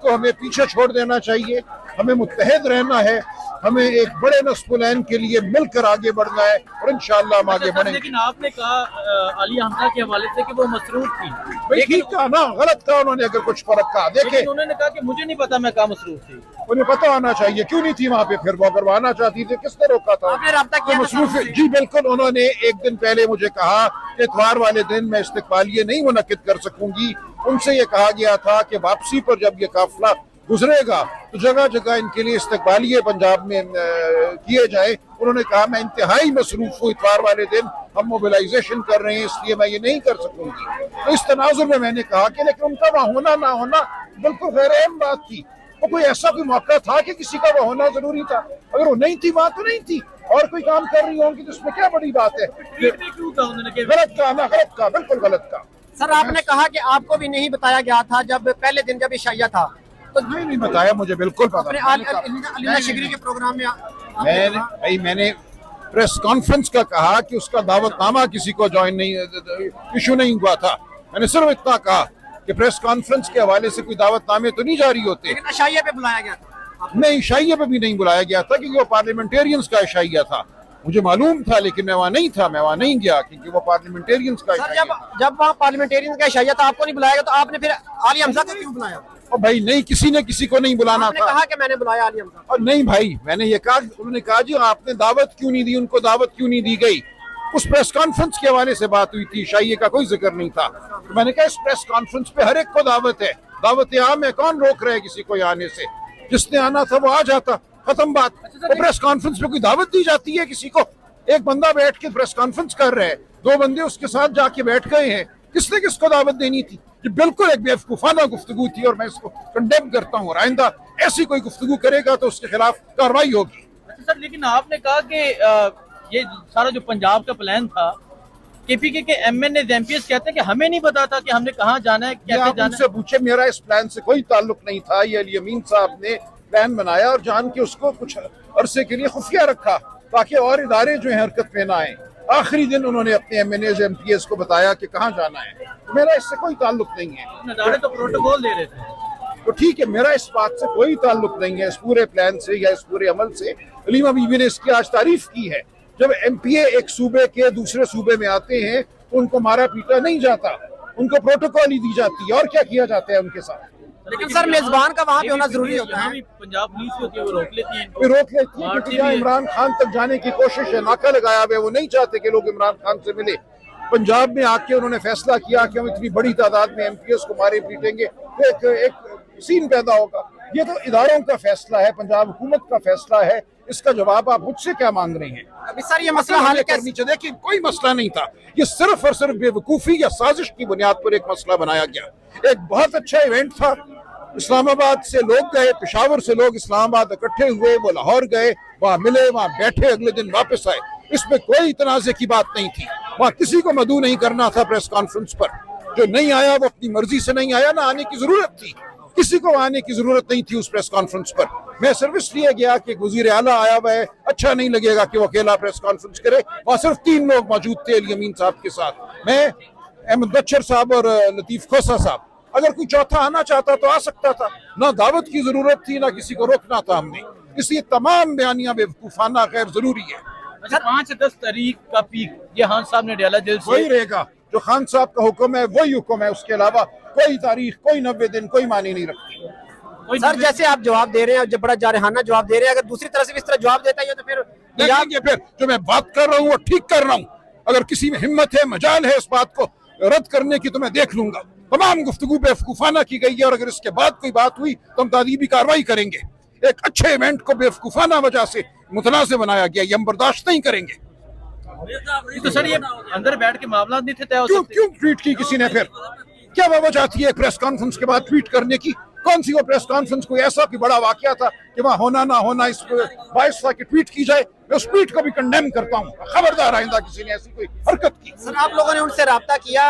को हमें पीछे छोड़ देना चाहिए, हमें मुत्तहिद रहना है, हमें एक बड़े नस्ल के लिए मिलकर आगे बढ़ना है और इंशाअल्लाह हम आगे बढ़ेंगे। लेकिन आपने कहा आलिया हमजा के हवाले से कि वो मसरूफ थी, भाई ठीक कहा ना, गलत कहा उन्होंने अगर कुछ फर्क कहा। देखे उन्होंने कहा कि मुझे नहीं पता मैं कहाँ मसरूफ थी। उन्हें पता होना चाहिए, क्यों नहीं थी वहाँ पे, फिर वो अगर वो आना चाहती थी किसने रोका था? आपने रब्ता किया था मसरूफ? जी बिल्कुल, उन्होंने एक दिन पहले मुझे कहा कि इतवार वाले दिन मैं इस्तकबालिये नहीं मुनक्किद कर सकूंगी। उनसे ये कहा गया था कि वापसी पर जब ये काफिला गुजरेगा तो जगह जगह इनके लिए इस्तकबालिये पंजाब में किए जाए। उन्होंने कहा मैं इंतहाई मसरूफ हूँ, इतवार वाले दिन हम मोबिलाइजेशन कर रहे हैं, इसलिए मैं ये नहीं कर सकूंगी। तो इस तनाजुर में मैंने कहा कि लेकिन उनका वहाँ होना ना होना बिल्कुल गैर अहम बात थी। तो कोई ऐसा कोई मौका था कि किसी का वहाँ होना जरूरी था? अगर वो नहीं थी वहाँ तो नहीं थी, और कोई काम कर रही होंगी तो इसमें क्या बड़ी बात है? गलत कहा ना, गलत कहा, बिल्कुल गलत कहा। सर आपने कहा कि आपको भी नहीं बताया गया था जब पहले दिन जब इशाइया था, तो नहीं बताया, मुझे बिल्कुल पता अलीना शिगरी के प्रोग्राम में मैंने प्रेस कॉन्फ्रेंस का कहा कि उसका दावतनामा किसी को ज्वाइन नहीं, इशू नहीं हुआ था। मैंने सिर्फ इतना कहा कि प्रेस कॉन्फ्रेंस के हवाले से कोई दावतनामे तो नहीं जारी होते। लेकिन इशाइया पे बुलाया गया था? नहीं, इशाइया पे भी नहीं बुलाया गया था, क्योंकि वो पार्लियामेंटेरियंस का इशाइया था। मुझे मालूम था, लेकिन मैं वहाँ नहीं था, मैं वहाँ नहीं गया क्योंकि वो पार्लियामेंटेरियंस का सर जब वहाँ पार्लियामेंटेरियन का इशाइया था, आपको नहीं बुलाया गया, तो आपने फिर आलिया हमजा को क्यों बुलाया? और भाई नहीं, किसी ने किसी को नहीं बुलाना था। कहा कि मैंने बुलाया आलिया हमजा। और नहीं भाई, मैंने ये कहा, उन्होंने कहा जी आपने दावत क्यों नहीं दी, उनको दावत क्यों नहीं दी गई? उस प्रेस कॉन्फ्रेंस के हवाले से बात हुई थी, शाइये का कोई जिक्र नहीं था। तो मैंने कहा इस प्रेस कॉन्फ्रेंस पे हर एक को दावत है, दावत आम है, कौन रोक रहे किसी को आने से? जिसने आना था वो आ जाता, खत्म बात। तो प्रेस कॉन्फ्रेंस पे कोई दावत दी जाती है किसी को? एक बंदा बैठ के प्रेस कॉन्फ्रेंस कर रहे हैं, दो बंदे उसके साथ जाके बैठ गए हैं, किसने किसको दावत देनी थी? ये बिल्कुल एक बेवकूफाना गुफ्तगू थी और मैं इसको कंडेम करता हूँ। आइंदा ऐसी कोई गुफ्तगू करेगा तो उसके खिलाफ कार्रवाई होगी। अच्छा सर, लेकिन आपने कहा कि ये सारा जो पंजाब का प्लान था, केपीके के एमएनए एमपीएस कहते हैं कि हमें नहीं पता था कि हमने कहाँ जाना है, कैसे जाना है। उनसे पूछे, मेरा इस प्लान से कोई ताल्लुक नहीं था। ये अली अमीन साहब ने प्लान बनाया और जान के उसको कुछ अरसे के लिए खुफिया रखा ताकि और इदारे जो है हरकत में ना आए। आखिरी दिन उन्होंने अपने एमएनए एमपीएस को बताया कि कहाँ जाना है। मेरा इससे कोई ताल्लुक नहीं है। इदारे तो प्रोटोकॉल दे रहे थे। तो ठीक है, मेरा इस बात से कोई ताल्लुक नहीं है, इस पूरे प्लान से या इस पूरे अमल से। अलीमा बीबी ने इसकी आज तारीफ की है। जब एमपीए एक सूबे के दूसरे सूबे में आते हैं तो उनको मारा पीटा नहीं जाता, उनको प्रोटोकॉल ही दी जाती है। और क्या किया जाता है उनके साथ? लेकिन सर मेजबान का वहाँ पे होना जरूरी होता है। पंजाब पुलिस होती है, वो रोक लेती है, रोक लेती है, क्योंकि यहाँ इमरान खान तक जाने की कोशिश है, नाका लगाया हुआ है, वो नहीं चाहते कि लोग इमरान खान से मिले। पंजाब में आके उन्होंने फैसला किया कि हम इतनी बड़ी तादाद में एमपीएस को मारे पीटेंगे तो एक सीन पैदा होगा। ये तो इदारों का फैसला है, पंजाब हुकूमत का फैसला है। इसका जवाब आप मुझसे क्या मांग रहे हैं? अभी सर ये मसला हल करनी चाहिए कि कोई मसला नहीं था, ये सिर्फ और सिर्फ बेवकूफ़ी या साजिश की बुनियाद पर एक मसला बनाया गया। एक बहुत अच्छा इवेंट था, इस्लामाबाद से लोग गए, पेशावर से लोग इस्लामाबाद इकट्ठे हुए, वो लाहौर गए, वहाँ मिले, वहाँ बैठे, अगले दिन वापस आए। इसमें कोई तनाज़े की बात नहीं थी। वहाँ किसी को मदऊ नहीं करना था प्रेस कॉन्फ्रेंस पर। जो नहीं आया वो अपनी मर्जी से नहीं आया, ना आने की जरूरत थी, किसी को आने की जरूरत नहीं थी उस प्रेस कॉन्फ्रेंस पर। मैं सिर्फ इसलिए गया कि वजीर आला आया हुआ है, अच्छा नहीं लगेगा कि वो अकेला प्रेस कॉन्फ्रेंस करे। वहाँ सिर्फ 3 लोग मौजूद थे अली अमीन साहब के साथ, मैं, अहमद बच्चर साहब और लतीफ खोसा साहब। अगर कोई चौथा आना चाहता तो आ सकता था, ना दावत की जरूरत थी, ना किसी को रोकना था हमने। इसलिए तमाम बयानियां बेवकूफाना गैर जरूरी है। अच्छा, 5 से 10 तारीख का पीक ये खान साहब ने डाला दिल से, वही रहेगा जो खान साहब का हुक्म है, वही हुक्म है। उसके अलावा कोई तारीख, कोई 90 दिन कोई मानी नहीं रखती। सर जैसे आप जवाब दे रहे हैं, जब बड़ा जारहाना जवाब दे रहे हैं, अगर दूसरी तरह से भी इस तरह जवाब देता है तो फिर देखेंगे। फिर जो मैं बात कर रहा हूँ वो ठीक कर रहा हूँ। अगर किसी में हिम्मत है, मजाल है इस बात को रद्द करने की, तो मैं देख लूंगा। तमाम गुफ्तगू बेवकूफाना की गई है और अगर इसके बाद कोई बात हुई तो हम तादीबी कार्रवाई करेंगे। एक अच्छे इवेंट को बेवकूफाना वजह से मुतनाज़ बनाया गया, ये हम बर्दाश्त नहीं करेंगे। तो सर ये अंदर बैठ के मामला नहीं थे तय। क्यों ट्वीट की किसी ने? फिर क्या वजह थी एक प्रेस कॉन्फ्रेंस के बाद ट्वीट करने की? कौन सी वो प्रेस कॉन्फ्रेंस? कोई ऐसा कोई बड़ा वाकया था कि वहाँ होना ना होना इस बायस था कि ट्वीट की जाए? मैं उस ट्वीट को भी कंडेम करता हूँ। खबरदार आइंदा किसी ने ऐसी कोई हरकत की। सर आप लोगों ने उनसे राब्ता किया?